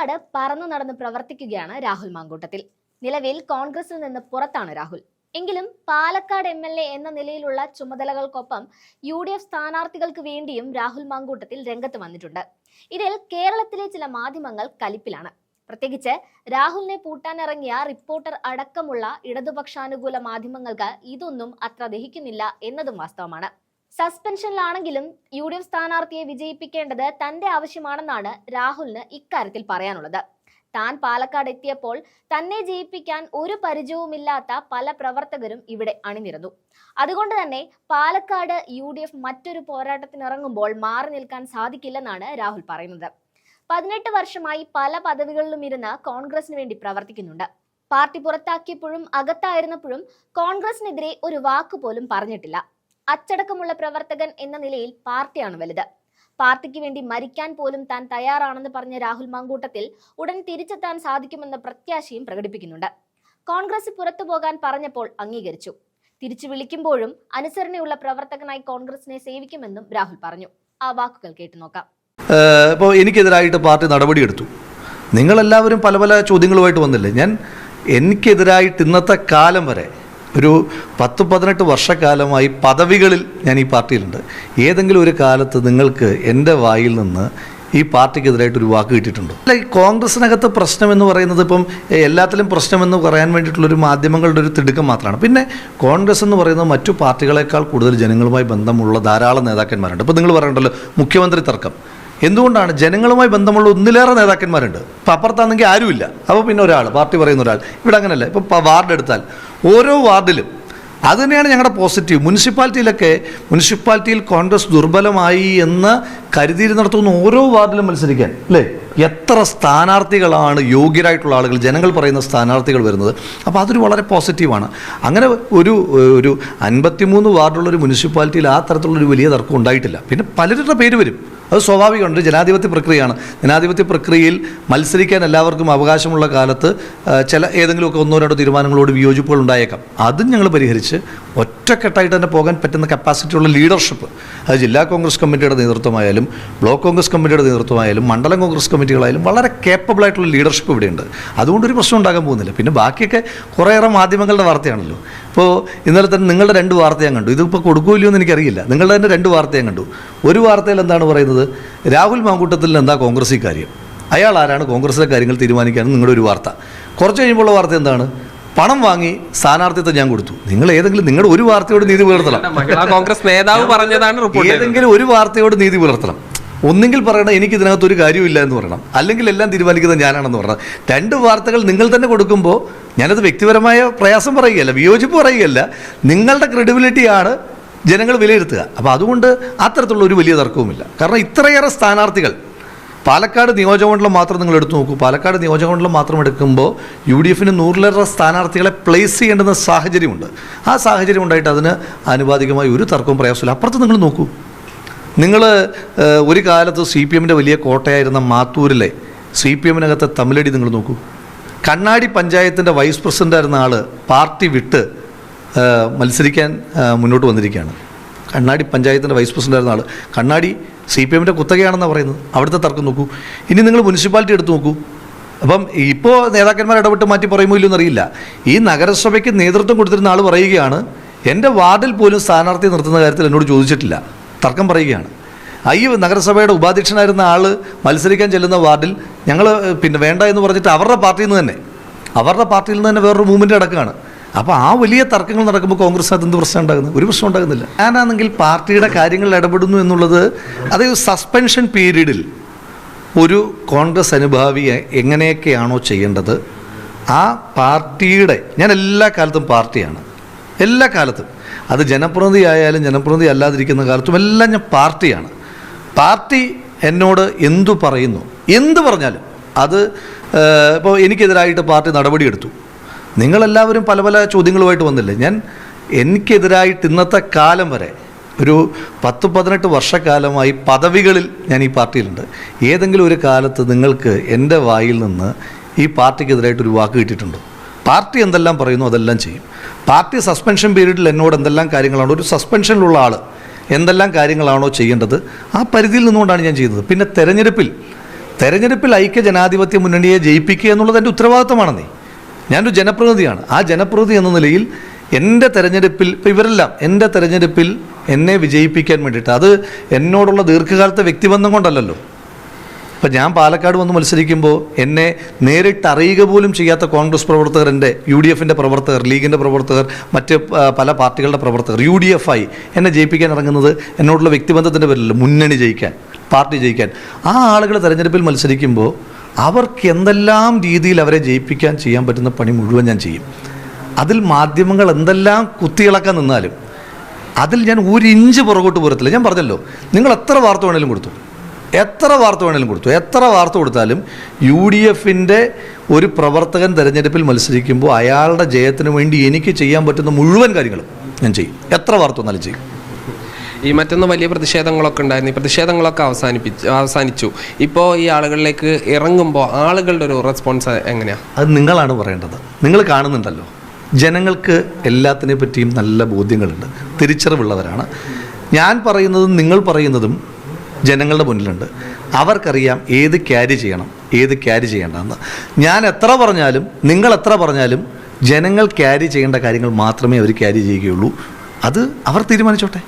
പാലക്കാട് പറന്നു നടന്ന് പ്രവർത്തിക്കുകയാണ് രാഹുൽ മാങ്കൂട്ടത്തിൽ. നിലവിൽ കോൺഗ്രസിൽ നിന്ന് പുറത്താണ് രാഹുൽ. എങ്കിലും പാലക്കാട് MLA എന്ന നിലയിലുള്ള ചുമതലകൾക്കൊപ്പം UDF സ്ഥാനാർത്ഥികൾക്ക് വേണ്ടിയും രാഹുൽ മാങ്കൂട്ടത്തിൽ രംഗത്ത് വന്നിട്ടുണ്ട്. ഇതിൽ കേരളത്തിലെ ചില മാധ്യമങ്ങൾ കലിപ്പിലാണ്. പ്രത്യേകിച്ച് രാഹുലിനെ പൂട്ടാനിറങ്ങിയ റിപ്പോർട്ടർ അടക്കമുള്ള ഇടതുപക്ഷാനുകൂല മാധ്യമങ്ങൾക്ക് ഇതൊന്നും അത്ര ദഹിക്കുന്നില്ല എന്നതും വാസ്തവമാണ്. സസ്പെൻഷനിലാണെങ്കിലും UDF സ്ഥാനാർത്ഥിയെ വിജയിപ്പിക്കേണ്ടത് തന്റെ ആവശ്യമാണെന്നാണ് രാഹുലിന് ഇക്കാര്യത്തിൽ പറയാനുള്ളത്. താൻ പാലക്കാട് എത്തിയപ്പോൾ തന്നെ ജയിപ്പിക്കാൻ ഒരു പരിചയവുമില്ലാത്ത പല പ്രവർത്തകരും ഇവിടെ അണിനിരന്നു. അതുകൊണ്ട് തന്നെ പാലക്കാട് UDF മറ്റൊരു പോരാട്ടത്തിനിറങ്ങുമ്പോൾ മാറി നിൽക്കാൻ സാധിക്കില്ലെന്നാണ് രാഹുൽ പറയുന്നത്. 18 വർഷമായി പല പദവികളിലും ഇരുന്ന് കോൺഗ്രസിന് വേണ്ടി പ്രവർത്തിക്കുന്നുണ്ട്. പാർട്ടി പുറത്താക്കിയപ്പോഴും അകത്തായിരുന്നപ്പോഴും കോൺഗ്രസിനെതിരെ ഒരു വാക്ക് പോലും പറഞ്ഞിട്ടില്ല. അച്ചടക്കമുള്ള പ്രവർത്തകൻ എന്ന നിലയിൽ പാർട്ടിയാണ് വലുത്. പാർട്ടിക്ക് വേണ്ടി മരിക്കാൻ പോലും താൻ തയ്യാറാണെന്ന് പറഞ്ഞ രാഹുൽ മാങ്കൂട്ടത്തിൽ ഉടൻ തിരിച്ചെത്താൻ സാധിക്കുമെന്ന പ്രത്യാശയും പ്രകടിപ്പിക്കുന്നുണ്ട്. കോൺഗ്രസ് പുറത്തു പോകാൻ പറഞ്ഞപ്പോൾ അംഗീകരിച്ചു. തിരിച്ചു വിളിക്കുമ്പോഴും അനുസരണയുള്ള പ്രവർത്തകനായി കോൺഗ്രസിനെ സേവിക്കുമെന്നും രാഹുൽ പറഞ്ഞു. ആ വാക്കുകൾ കേട്ടു നോക്കാം. ഇപ്പോൾ എനിക്കെതിരായിട്ട് പാർട്ടി നടപടിയെടുത്തു. നിങ്ങളെല്ലാവരും പല പല ചോദ്യങ്ങളുമായിട്ട് വന്നില്ലേ. എനിക്കെതിരായിട്ട് ഇന്നത്തെ കാലം വരെ ഒരു 10-18 വർഷക്കാലമായി പദവികളിൽ ഞാൻ ഈ പാർട്ടിയിലുണ്ട്. ഏതെങ്കിലും ഒരു കാലത്ത് നിങ്ങൾക്ക് എൻ്റെ വായിൽ നിന്ന് ഈ പാർട്ടിക്കെതിരായിട്ടൊരു വാക്ക് കിട്ടിയിട്ടുണ്ടോ? അല്ല, ഈ കോൺഗ്രസിനകത്ത് പ്രശ്നം എന്ന് പറയുന്നത് ഇപ്പം എല്ലാത്തിലും പ്രശ്നമെന്ന് പറയാൻ വേണ്ടിയിട്ടുള്ളൊരു മാധ്യമങ്ങളുടെ ഒരു തിടുക്കം മാത്രമാണ്. പിന്നെ കോൺഗ്രസ് എന്ന് പറയുന്നത് മറ്റു പാർട്ടികളെക്കാൾ കൂടുതൽ ജനങ്ങളുമായി ബന്ധമുള്ള ധാരാളം നേതാക്കന്മാരുണ്ട്. ഇപ്പോൾ നിങ്ങൾ പറയണ്ടല്ലോ മുഖ്യമന്ത്രി തർക്കം. എന്തുകൊണ്ടാണ്? ജനങ്ങളുമായി ബന്ധമുള്ള ഒന്നിലേറെ നേതാക്കന്മാരുണ്ട്. ഇപ്പം അപ്പുറത്താണെങ്കിൽ ആരുമില്ല. അപ്പോൾ പിന്നെ ഒരാൾ പാർട്ടി പറയുന്ന ഒരാൾ. ഇവിടെ അങ്ങനെയല്ല. ഇപ്പം വാർഡ് എടുത്താൽ ഓരോ വാർഡിലും അത് തന്നെയാണ് ഞങ്ങളുടെ പോസിറ്റീവ്. മുനിസിപ്പാലിറ്റിയിൽ കോൺഗ്രസ് ദുർബലമായി എന്ന് കരുതിയിരുന്നിടത്തുനിന്ന് ഓരോ വാർഡിലും മത്സരിക്കാൻ അല്ലേ എത്ര സ്ഥാനാർത്ഥികളാണ് യോഗ്യരായിട്ടുള്ള ആളുകൾ, ജനങ്ങൾ പറയുന്ന സ്ഥാനാർത്ഥികൾ വരുന്നത്. അപ്പോൾ അതൊരു വളരെ പോസിറ്റീവാണ്. അങ്ങനെ ഒരു 53 വാർഡുള്ളൊരു മുനിസിപ്പാലിറ്റിയിൽ ആ തരത്തിലുള്ളൊരു വലിയ തർക്കം ഉണ്ടായിട്ടില്ല. പിന്നെ പലരുടെ പേര് വരും, അത് സ്വാഭാവികമുണ്ട്. ജനാധിപത്യ പ്രക്രിയയാണ്. ജനാധിപത്യ പ്രക്രിയയിൽ മത്സരിക്കാൻ എല്ലാവർക്കും അവകാശമുള്ള കാലത്ത് ഏതെങ്കിലുമൊക്കെ 1-2 തീരുമാനങ്ങളോട് വിയോജിപ്പുകൾ ഉണ്ടായേക്കാം. അതും ഞങ്ങൾ പരിഹരിച്ച് ഒറ്റക്കെട്ടായിട്ട് തന്നെ പോകാൻ പറ്റുന്ന കപ്പാസിറ്റിയുള്ള ലീഡർഷിപ്പ്, അത് ജില്ലാ കോൺഗ്രസ് കമ്മിറ്റിയുടെ നേതൃത്വമായാലും ബ്ലോക്ക് കോൺഗ്രസ് കമ്മിറ്റിയുടെ നേതൃത്വമായാലും മണ്ഡലം കോൺഗ്രസ് കമ്മിറ്റികളായാലും വളരെ കേപ്പബിളായിട്ടുള്ള ലീഡർഷിപ്പ് ഇവിടെയുണ്ട്. അതുകൊണ്ടൊരു പ്രശ്നം ഉണ്ടാകാൻ പോകുന്നില്ല. പിന്നെ ബാക്കിയൊക്കെ കുറേയേറെ മാധ്യമങ്ങളുടെ വാർത്തയാണല്ലോ. ഇപ്പോൾ ഇന്നലെ തന്നെ നിങ്ങളുടെ 2 വാർത്ത ഞാൻ കണ്ടു. ഇതിപ്പോൾ കൊടുക്കുമല്ലോ എന്ന് എനിക്കറിയില്ല. നിങ്ങളുടെ തന്നെ 2 വാർത്ത ഞാൻ കണ്ടു. ഒരു വാർത്തയിൽ എന്താണ് പറയുന്നത്? രാഹുൽ മാങ്കൂട്ടത്തിൽ എന്താ കോൺഗ്രസ് ഈ കാര്യം, അയാൾ ആരാണ് കോൺഗ്രസിലെ കാര്യങ്ങൾ തീരുമാനിക്കാനും നിങ്ങളുടെ ഒരു വാർത്ത. കുറച്ച് കഴിയുമ്പോഴുള്ള വാർത്ത എന്താണ്? പണം വാങ്ങി സ്ഥാനാർത്ഥിത്വം ഞാൻ കൊടുത്തു. നിങ്ങൾ നിങ്ങളുടെ ഒരു വാർത്തയോട് നീതി പുലർത്തണം. കോൺഗ്രസ് നേതാവ് പറഞ്ഞതാണ്. ഏതെങ്കിലും ഒരു വാർത്തയോട് നീതി പുലർത്തണം. ഒന്നെങ്കിൽ പറയണം എനിക്ക് ഇതിനകത്ത് ഒരു കാര്യമില്ല എന്ന് പറയണം, അല്ലെങ്കിൽ എല്ലാം തീരുമാനിക്കുന്നത് ഞാനാണെന്ന് പറയണം. 2 വാർത്തകൾ നിങ്ങൾ തന്നെ കൊടുക്കുമ്പോൾ ഞാനത് വ്യക്തിപരമായ പ്രയാസം പറയുകയല്ല, വിയോജിപ്പ് പറയുകയല്ല, നിങ്ങളുടെ ക്രെഡിബിലിറ്റിയാണ് ജനങ്ങൾ വിലയിരുത്തുക. അപ്പോൾ അതുകൊണ്ട് അത്തരത്തിലുള്ള ഒരു വലിയ തർക്കവുമില്ല. കാരണം ഇത്രയേറെ സ്ഥാനാർത്ഥികൾ പാലക്കാട് നിയോജകമണ്ഡലം മാത്രം നിങ്ങൾ എടുത്തു നോക്കൂ. പാലക്കാട് നിയോജകമണ്ഡലം മാത്രം എടുക്കുമ്പോൾ UDFന് 100-ലേറെ സ്ഥാനാർത്ഥികളെ പ്ലേസ് ചെയ്യേണ്ടുന്ന സാഹചര്യമുണ്ട്. ആ സാഹചര്യം ഉണ്ടായിട്ട് അതിന് ആനുപാതികമായി ഒരു തർക്കവും പ്രയാസമില്ല. അപ്പുറത്ത് നിങ്ങൾ നോക്കൂ. നിങ്ങൾ ഒരു കാലത്ത് CPMൻ്റെ വലിയ കോട്ടയായിരുന്ന മാത്തൂരിലെ CPMനകത്തെ തമ്മിലടി നിങ്ങൾ നോക്കൂ. കണ്ണാടി പഞ്ചായത്തിൻ്റെ വൈസ് പ്രസിഡൻ്റായിരുന്ന ആൾ പാർട്ടി വിട്ട് മത്സരിക്കാൻ മുന്നോട്ട് വന്നിരിക്കുകയാണ്. കണ്ണാടി പഞ്ചായത്തിൻ്റെ വൈസ് പ്രസിഡൻ്റായിരുന്ന ആൾ കണ്ണാടി CPMൻ്റെ കുത്തകയാണെന്നാണ് പറയുന്നത്. അവിടുത്തെ തർക്കം നോക്കൂ. ഇനി നിങ്ങൾ മുനിസിപ്പാലിറ്റി എടുത്ത് നോക്കൂ. അപ്പം ഇപ്പോൾ നേതാക്കന്മാർ ഇടപെട്ട് മാറ്റി പറയുമോ ഇല്ലെന്ന് അറിയില്ല. ഈ നഗരസഭയ്ക്ക് നേതൃത്വം കൊടുത്തിരുന്ന ആൾ പറയുകയാണ്, എൻ്റെ വാർഡിൽ പോലും സ്ഥാനാർത്ഥി നിർത്തുന്ന കാര്യത്തിൽ എന്നോട് ചോദിച്ചിട്ടില്ല, തർക്കം പറയുകയാണ്. ഈ നഗരസഭയുടെ ഉപാധ്യക്ഷനായിരുന്ന ആൾ മത്സരിക്കാൻ ചെല്ലുന്ന വാർഡിൽ ഞങ്ങൾ പിന്നെ വേണ്ട എന്ന് പറഞ്ഞിട്ട് അവരുടെ പാർട്ടിയിൽ നിന്ന് തന്നെ വേറൊരു മൂവ്മെൻറ്റ് നടക്കുകയാണ്. അപ്പോൾ ആ വലിയ തർക്കങ്ങൾ നടക്കുമ്പോൾ കോൺഗ്രസിനകത്ത് എന്ത് പ്രശ്നം ഉണ്ടാകുന്നത്? ഒരു പ്രശ്നം ഉണ്ടാകുന്നില്ല. ഞാനാണെങ്കിൽ പാർട്ടിയുടെ കാര്യങ്ങളിൽ ഇടപെടുന്നു എന്നുള്ളത് അത് സസ്പെൻഷൻ പീരീഡിൽ ഒരു കോൺഗ്രസ് അനുഭാവി എങ്ങനെയൊക്കെയാണോ ചെയ്യേണ്ടത് ആ പാർട്ടിയുടെ, ഞാൻ എല്ലാ കാലത്തും പാർട്ടിയാണ്, എല്ലാ കാലത്തും. അത് ജനപ്രതിനിധി ആയാലും ജനപ്രതിനിധി അല്ലാതിരിക്കുന്ന കാലത്തും എല്ലാം ഞാൻ പാർട്ടിയാണ്. പാർട്ടി എന്നോട് എന്തു പറയുന്നു, എന്ത് പറഞ്ഞാലും അത് ഇപ്പോൾ എനിക്കെതിരായിട്ട് പാർട്ടി നടപടിയെടുത്തു. നിങ്ങളെല്ലാവരും പല പല ചോദ്യങ്ങളുമായിട്ട് വന്നില്ലേ. എനിക്കെതിരായിട്ട് ഇന്നത്തെ കാലം വരെ ഒരു 10-18 വർഷക്കാലമായി പദവികളിൽ ഞാൻ ഈ പാർട്ടിയിലുണ്ട്. ഏതെങ്കിലും ഒരു കാലത്ത് നിങ്ങൾക്ക് എൻ്റെ വായിൽ നിന്ന് ഈ പാർട്ടിക്കെതിരായിട്ടൊരു വാക്ക് കിട്ടിയിട്ടുണ്ടോ? പാർട്ടി എന്തെല്ലാം പറയുന്നു അതെല്ലാം ചെയ്യും. പാർട്ടി സസ്പെൻഷൻ പീരീഡിൽ എന്നോട് എന്തെല്ലാം കാര്യങ്ങളാണ്, ഒരു സസ്പെൻഷനിലുള്ള ആൾ എന്തെല്ലാം കാര്യങ്ങളാണോ ചെയ്യേണ്ടത് ആ പരിധിയിൽ നിന്നുകൊണ്ടാണ് ഞാൻ ചെയ്തത്. പിന്നെ തെരഞ്ഞെടുപ്പിൽ തെരഞ്ഞെടുപ്പിൽ ഐക്യ ജനാധിപത്യ മുന്നണിയെ ജയിപ്പിക്കുക എന്നുള്ളത് എൻ്റെ ഉത്തരവാദിത്തമാണെന്നേ. ഞാനൊരു ജനപ്രതിനിധിയാണ്. ആ ജനപ്രതിനിധി എന്ന നിലയിൽ എൻ്റെ തെരഞ്ഞെടുപ്പിൽ, ഇപ്പോൾ ഇവരെല്ലാം എൻ്റെ തെരഞ്ഞെടുപ്പിൽ എന്നെ വിജയിപ്പിക്കാൻ വേണ്ടിയിട്ട്, അത് എന്നോടുള്ള ദീർഘകാലത്തെ വ്യക്തിബന്ധം കൊണ്ടല്ലല്ലോ. ഇപ്പം ഞാൻ പാലക്കാട് വന്ന് മത്സരിക്കുമ്പോൾ എന്നെ നേരിട്ട് അറിയുക പോലും ചെയ്യാത്ത കോൺഗ്രസ് പ്രവർത്തകർ, എൻ്റെ UDF-ൻ്റെ പ്രവർത്തകർ, ലീഗിൻ്റെ പ്രവർത്തകർ, മറ്റ് പല പാർട്ടികളുടെ പ്രവർത്തകർ UDF ആയി എന്നെ ജയിപ്പിക്കാൻ ഇറങ്ങുന്നത് എന്നോടുള്ള വ്യക്തിബന്ധത്തിൻ്റെ പേരിലല്ല, മുന്നണി ജയിക്കാൻ, പാർട്ടി ജയിക്കാൻ. ആ ആളുകൾ തെരഞ്ഞെടുപ്പിൽ മത്സരിക്കുമ്പോൾ അവർക്ക് എന്തെല്ലാം രീതിയിൽ അവരെ ജയിപ്പിക്കാൻ ചെയ്യാൻ പറ്റുന്ന പണി മുഴുവൻ ഞാൻ ചെയ്യും. അതിൽ മാധ്യമങ്ങൾ എന്തെല്ലാം കുത്തിയിളക്കാൻ നിന്നാലും അതിൽ ഞാൻ ഒരു ഇഞ്ച് പുറകോട്ട് പോരത്തില്ല. ഞാൻ പറഞ്ഞല്ലോ, നിങ്ങൾ എത്ര വാർത്ത വേണേലും കൊടുത്തു, എത്ര വാർത്ത കൊടുത്താലും UDF-ൻ്റെ ഒരു പ്രവർത്തകൻ തെരഞ്ഞെടുപ്പിൽ മത്സരിക്കുമ്പോൾ അയാളുടെ ജയത്തിന് വേണ്ടി എനിക്ക് ചെയ്യാൻ പറ്റുന്ന മുഴുവൻ കാര്യങ്ങളും ഞാൻ ചെയ്യും. എത്ര വാർത്ത വന്നാലും ചെയ്യും. ഈ മറ്റൊന്ന് വലിയ പ്രതിഷേധങ്ങളൊക്കെ ഉണ്ടായിരുന്നു. ഈ പ്രതിഷേധങ്ങളൊക്കെ അവസാനിച്ചു. ഇപ്പോൾ ഈ ആളുകളിലേക്ക് ഇറങ്ങുമ്പോൾ ആളുകളുടെ ഒരു റെസ്പോൺസ് എങ്ങനെയാണ്? അത് നിങ്ങളാണ് പറയേണ്ടത്. നിങ്ങൾ കാണുന്നുണ്ടല്ലോ, ജനങ്ങൾക്ക് എല്ലാത്തിനെ പറ്റിയും നല്ല ബോധ്യങ്ങളുണ്ട്, തിരിച്ചറിവുള്ളവരാണ്. ഞാൻ പറയുന്നതും നിങ്ങൾ പറയുന്നതും ജനങ്ങളുടെ മുന്നിലുണ്ട്. അവർക്കറിയാം ഏത് ക്യാരി ചെയ്യണം, ഏത് ക്യാരി ചെയ്യേണ്ടതെന്ന്. ഞാൻ എത്ര പറഞ്ഞാലും, നിങ്ങൾ എത്ര പറഞ്ഞാലും ജനങ്ങൾ ക്യാരി ചെയ്യേണ്ട കാര്യങ്ങൾ മാത്രമേ അവർ ക്യാരി ചെയ്യുകയുള്ളൂ. അത് അവർ തീരുമാനിച്ചോട്ടെ.